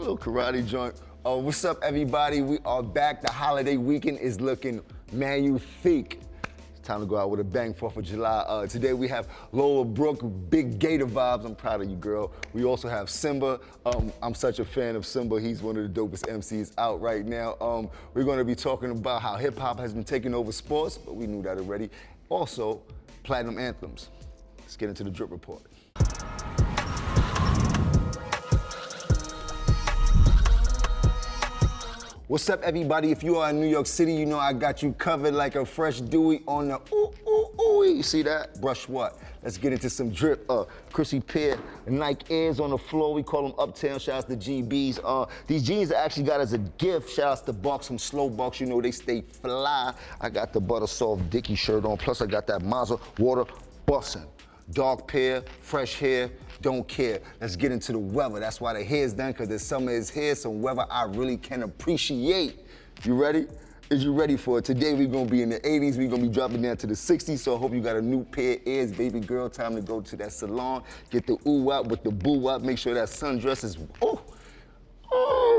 little karate joint. What's up, everybody? We are back. The holiday weekend is looking magnifique. It's time to go out with a bang, 4th of July. Today we have Lola Brooke, big Gator vibes. I'm proud of you, girl. We also have Symba. I'm such a fan of Symba. He's one of the dopest MCs out right now. We're gonna be talking about how hip hop has been taking over sports, but we knew that already. Also, platinum anthems. Let's get into the drip report. What's up, everybody? If you are in New York City, you know I got you covered like a fresh dewy on the ooh, ooh, ooh. You see that? Brush what? Let's get into some drip. Chrissy pair, Nike Airs on the floor. We call them Uptown. Shout out to GBs. These jeans I actually got as a gift. Shout out to Bucks from Slow Bucks. You know they stay fly. I got the Butter Soft Dickie shirt on. Plus I got that Mazda water bussin'. Dark pair, fresh hair, don't care. Let's get into the weather. That's why the hair's done, because the summer is here, some weather I really can appreciate. You ready? Is you ready for it? Today we're gonna be in the 80s, we're gonna be dropping down to the 60s, so I hope you got a new pair of ears, baby girl. Time to go to that salon, get the ooh out with the boo out, make sure that sundress is,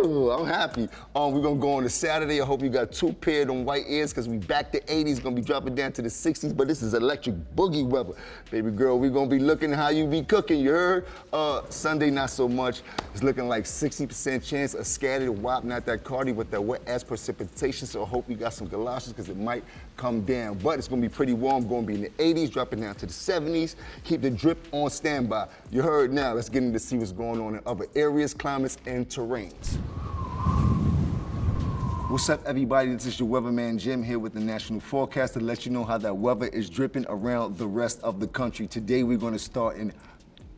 I'm happy. We're gonna go on to Saturday. I hope you got 2 pair of them white ears, because we back to 80s, gonna be dropping down to the 60s, but this is electric boogie weather. Baby girl, we're gonna be looking how you be cooking, you heard? Sunday, not so much. It's looking like 60% chance of scattered wop, not that Cardi with that wet ass precipitation, so I hope you got some galoshes, because it might come down. But it's gonna be pretty warm, gonna be in the 80s, dropping down to the 70s. Keep the drip on standby. You heard now, let's get in to see what's going on in other areas, climates, and terrains. What's up, everybody? This is your weatherman Jim here with the National Forecast to let you know how that weather is dripping around the rest of the country. Today we're going to start in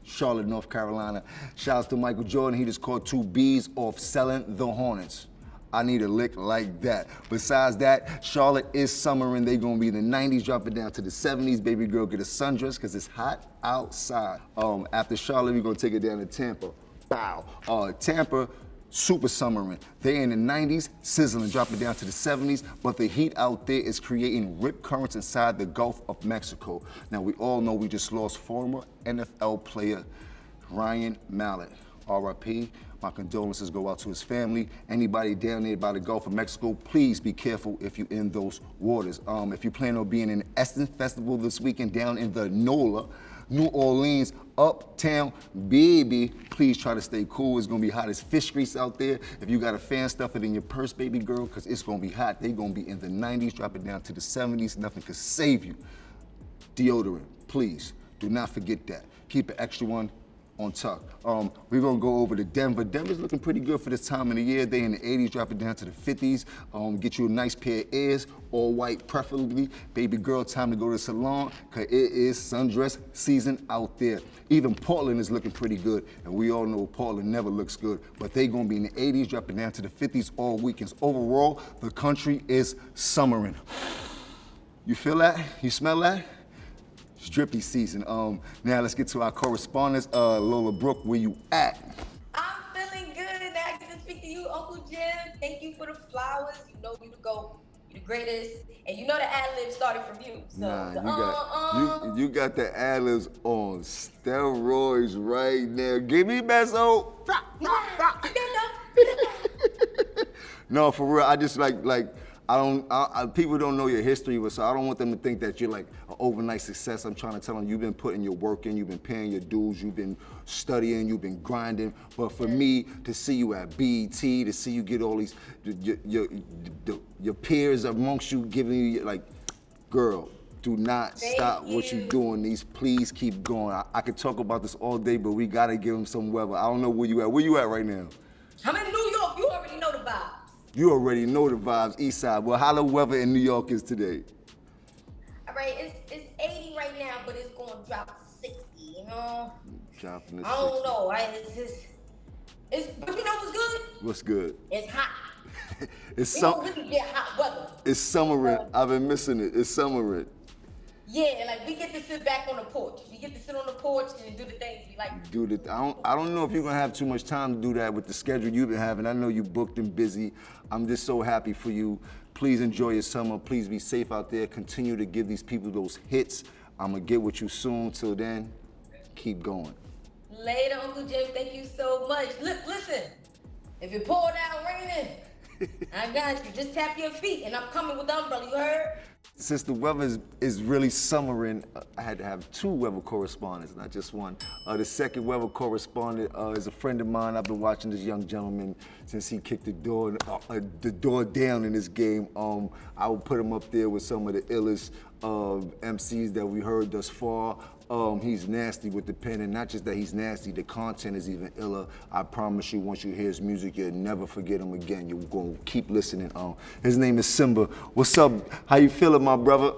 Charlotte, North Carolina. Shouts to Michael Jordan. He just caught 2 Bs off selling the Hornets. I need a lick like that. Besides that, Charlotte is summering. They're going to be in the 90s, dropping down to the 70s. Baby girl, get a sundress because it's hot outside. After Charlotte, we're going to take it down to Tampa. Bow. Tampa, super summering. They're in the 90s, sizzling, dropping down to the 70s, but the heat out there is creating rip currents inside the Gulf of Mexico. Now, we all know we just lost former NFL player Ryan Mallett. RIP. My condolences go out to his family. Anybody down there by the Gulf of Mexico, please be careful if you're in those waters. If you plan on being in Essence Festival this weekend down in the NOLA, New Orleans, Uptown, baby, please try to stay cool. It's gonna be hot as fish grease out there. If you got a fan, stuff it in your purse, baby girl, because it's gonna be hot. They're gonna be in the 90s, dropping down to the 70s. Nothing could save you. Deodorant, please, do not forget that. Keep an extra one on tuck. We're gonna go over to Denver. Denver's looking pretty good for this time of the year. They in the 80s, dropping down to the 50s. Get you a nice pair of ears, all white preferably. Baby girl, time to go to the salon, cause it is sundress season out there. Even Portland is looking pretty good, and we all know Portland never looks good, but they gonna be in the 80s, dropping down to the 50s all weekends. Overall, the country is summering. You feel that? You smell that? It's drippy season. Now let's get to our correspondents. Lola Brooke, where you at? I'm feeling good. I get to speak to you, Uncle Jim. Thank you for the flowers. You know you the GOAT. You the greatest. And you know the ad-libs started from you. So nah, you got the ad-libs on steroids right now. Give me Beso. No, for real, I just people don't know your history, so I don't want them to think that you're like an overnight success. I'm trying to tell them you've been putting your work in, you've been paying your dues, you've been studying, you've been grinding. But for me to see you at BET, to see you get all these, your peers amongst you giving you, like, girl, do not stop what you're doing. Please keep going. I could talk about this all day, but we gotta give them some weather. I don't know where you at. Where you at right now? I'm in New York. You already know the vibe. You already know the vibes, East Side. Well, how the weather in New York is today? All right, it's 80 right now, but it's going to drop to 60, you know? Dropping to 60. I don't know, right? But you know what's good? What's good? It's hot. It's don't really get hot weather. It's summering. I've been missing it. It's summering. Yeah, like we get to sit back on the porch. We get to sit on the porch and do the things we like. I don't know if you're gonna have too much time to do that with the schedule you've been having. I know you booked and busy. I'm just so happy for you. Please enjoy your summer. Please be safe out there. Continue to give these people those hits. I'm gonna get with you soon. Till then, keep going. Later, Uncle Jim. Thank you so much. Look, listen. If it pour down raining, I got you. Just tap your feet, and I'm coming with the umbrella. You heard? Since the weather is really summering, I had to have 2 weather correspondents, not just one. The second weather correspondent is a friend of mine. I've been watching this young gentleman since he kicked the door down in this game. I would put him up there with some of the illest MCs that we heard thus far. He's nasty with the pen, and not just that he's nasty, the content is even iller. I promise you, once you hear his music, you'll never forget him again. You're gonna keep listening. His name is Symba. What's up? How you feeling, my brother?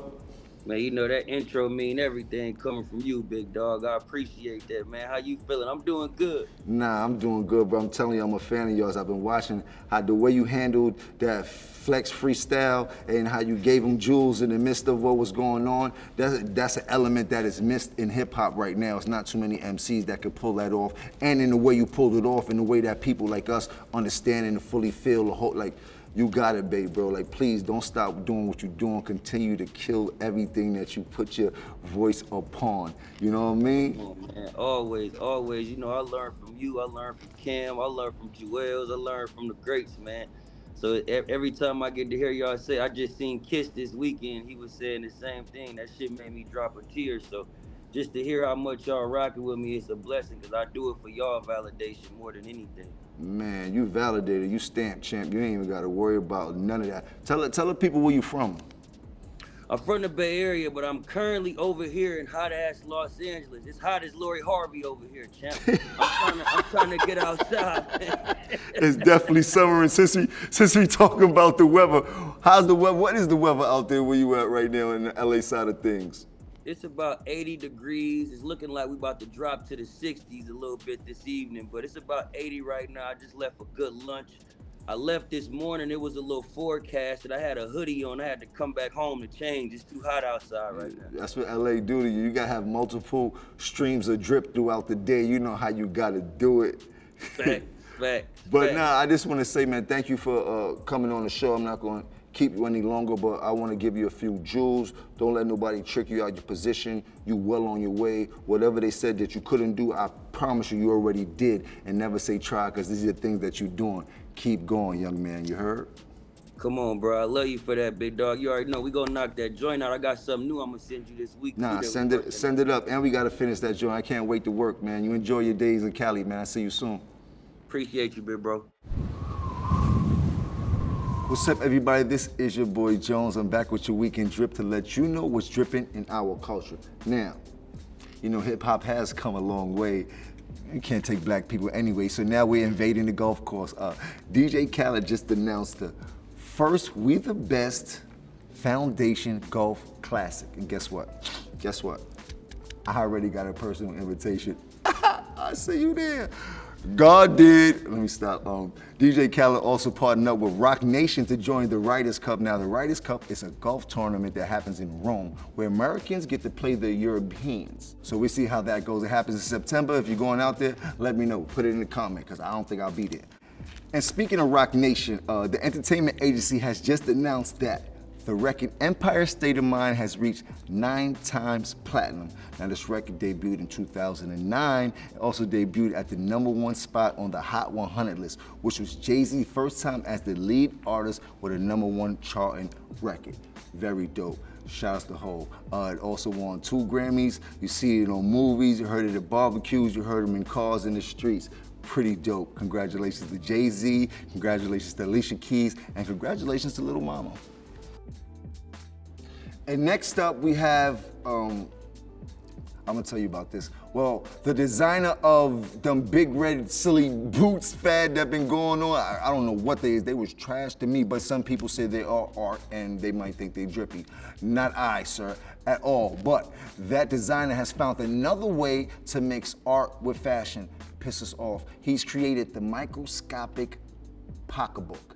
Man, you know that intro mean everything coming from you, big dog. I appreciate that, man. How you feeling? I'm doing good. Nah, I'm doing good, bro. I'm telling you, I'm a fan of yours. I've been watching how the way you handled that flex freestyle and how you gave him jewels in the midst of what was going on. That's an element that is missed in hip hop right now. It's not too many MCs that could pull that off. And in the way you pulled it off, in the way that people like us understand and fully feel the whole, like, you got it, babe, bro. Like, please don't stop doing what you're doing. Continue to kill everything that you put your voice upon. You know what I mean? Oh, man, always, always. You know, I learned from you. I learned from Cam. I learned from Jewels. I learned from the greats, man. So every time I get to hear y'all say, I just seen Kiss this weekend. He was saying the same thing. That shit made me drop a tear. So just to hear how much y'all rocking with me, it's a blessing, because I do it for y'all validation more than anything. Man, you validated, you stamped, champ. You ain't even got to worry about none of that. Tell the people where you from. I'm from the Bay Area, but I'm currently over here in hot-ass Los Angeles. It's hot as Lori Harvey over here, champ. I'm trying to get outside. It's definitely summer, and since we talking about the weather, how's the weather? What is the weather out there where you at right now in the LA side of things? It's about 80 degrees. It's looking like we about to drop to the 60s a little bit this evening, but it's about 80 right now. I just left for good lunch. I left this morning, it was a little forecast, and I had a hoodie on. I had to come back home to change. It's too hot outside right now. That's what LA do to you. You gotta have multiple streams of drip throughout the day. You know how you gotta do it. Facts. But nah, I just wanna say, man, thank you for coming on the show. I'm not gonna keep you any longer, but I want to give you a few jewels. Don't let nobody trick you out your position. You well on your way. Whatever they said that you couldn't do, I promise you already did. And never say try, because these are the things that you're doing. Keep going, young man, you heard? Come on, bro. I love you for that, big dog. You already know we gonna knock that joint out. I got something new I'm gonna send you this week. Nah, send it up. And we gotta finish that joint. I can't wait to work, man. You enjoy your days in Cali, man. I'll see you soon. Appreciate you, big bro. What's up, everybody? This is your boy Jones. I'm back with your weekend drip to let you know what's dripping in our culture. Now, you know, hip hop has come a long way. You can't take black people anyway, so now we're invading the golf course. DJ Khaled just announced the first We the Best Foundation Golf Classic. And guess what? I already got a personal invitation. I see you there. God did. Let me stop. DJ Khaled also partnered up with Rock Nation to join the Writers' Cup. Now, the Writers' Cup is a golf tournament that happens in Rome, where Americans get to play the Europeans. So we see how that goes. It happens in September. If you're going out there, let me know. Put it in the comment, because I don't think I'll be there. And speaking of Rock Nation, the entertainment agency has just announced that the record Empire State of Mind has reached 9 times platinum. Now, this record debuted in 2009. It also debuted at the #1 spot on the Hot 100 list, which was Jay-Z's first time as the lead artist with a #1 charting record. Very dope. Shouts to Hov. It also won 2 Grammys. You see it on movies, you heard it at barbecues, you heard him in cars in the streets. Pretty dope. Congratulations to Jay-Z, congratulations to Alicia Keys, and congratulations to Little Mama. And next up we have, I'm gonna tell you about this. Well, the designer of them big red silly boots fad that been going on, I don't know what they is. They was trash to me, but some people say they are art and they might think they drippy. Not I, sir, at all. But that designer has found another way to mix art with fashion. Pisses off. He's created the microscopic pocketbook.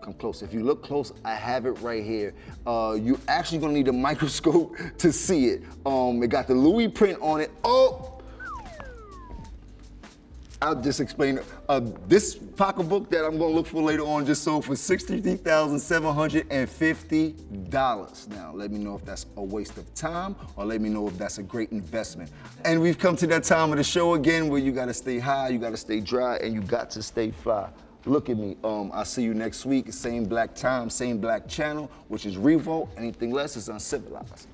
Come close. If you look close, I have it right here. You actually gonna need a microscope to see it. It got the Louis print on it. Oh! I'll just explain it. This pocketbook that I'm gonna look for later on just sold for $63,750. Now, let me know if that's a waste of time or let me know if that's a great investment. And we've come to that time of the show again where you gotta stay high, you gotta stay dry, and you got to stay fly. Look at me. I'll see you next week. Same black time, same black channel, which is Revolt. Anything less is uncivilized.